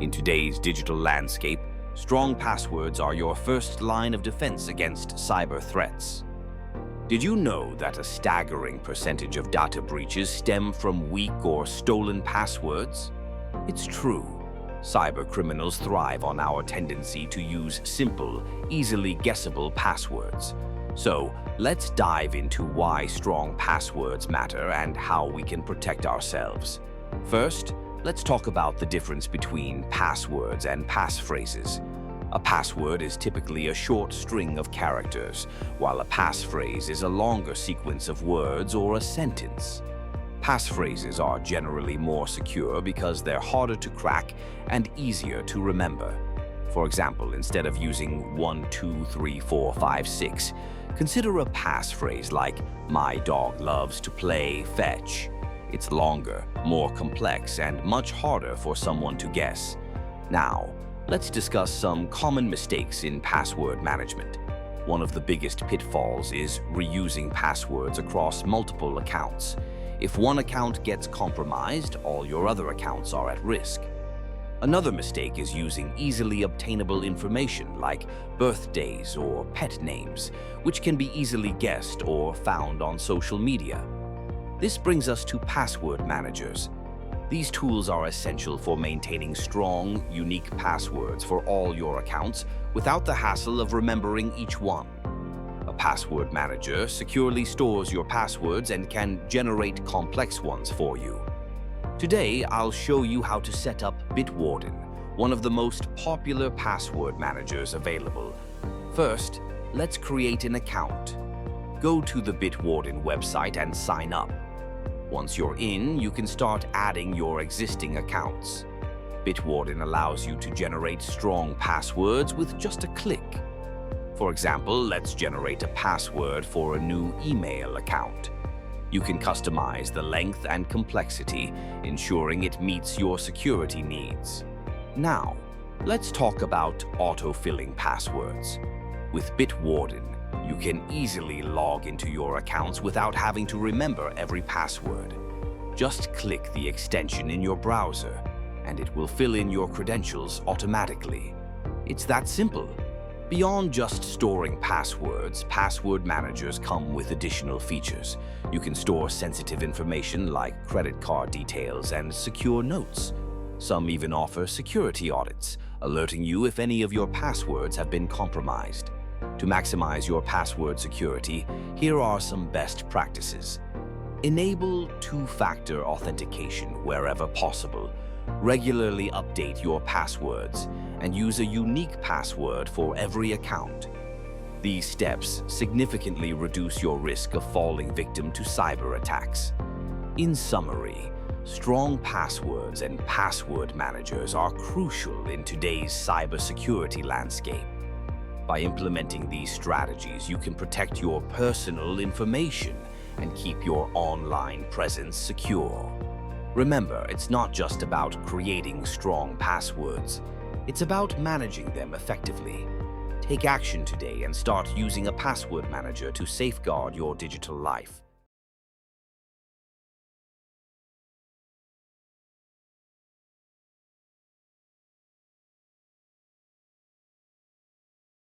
In today's digital landscape, strong passwords are your first line of defense against cyber threats. Did you know that a staggering percentage of data breaches stem from weak or stolen passwords? It's true. Cyber criminals thrive on our tendency to use simple, easily guessable passwords. So, let's dive into why strong passwords matter and how we can protect ourselves. First, let's talk about the difference between passwords and passphrases. A password is typically a short string of characters, while a passphrase is a longer sequence of words or a sentence. Passphrases are generally more secure because they're harder to crack and easier to remember. For example, instead of using 1, 2, 3, 4, 5, 6, consider a passphrase like "My dog loves to play fetch." It's longer, more complex, and much harder for someone to guess. Now, let's discuss some common mistakes in password management. One of the biggest pitfalls is reusing passwords across multiple accounts. If one account gets compromised, all your other accounts are at risk. Another mistake is using easily obtainable information like birthdays or pet names, which can be easily guessed or found on social media. This brings us to password managers. These tools are essential for maintaining strong, unique passwords for all your accounts without the hassle of remembering each one. A password manager securely stores your passwords and can generate complex ones for you. Today, I'll show you how to set up Bitwarden, one of the most popular password managers available. First, let's create an account. Go to the Bitwarden website and sign up. Once you're in, you can start adding your existing accounts. Bitwarden allows you to generate strong passwords with just a click. For example, let's generate a password for a new email account. You can customize the length and complexity, ensuring it meets your security needs. Now, let's talk about autofilling passwords. With Bitwarden, you can easily log into your accounts without having to remember every password. Just click the extension in your browser, and it will fill in your credentials automatically. It's that simple. Beyond just storing passwords, password managers come with additional features. You can store sensitive information like credit card details and secure notes. Some even offer security audits, alerting you if any of your passwords have been compromised. To maximize your password security, here are some best practices. Enable two-factor authentication wherever possible. Regularly update your passwords and use a unique password for every account. These steps significantly reduce your risk of falling victim to cyber attacks. In summary, strong passwords and password managers are crucial in today's cybersecurity landscape. By implementing these strategies, you can protect your personal information and keep your online presence secure. Remember, it's not just about creating strong passwords. It's about managing them effectively. Take action today and start using a password manager to safeguard your digital life.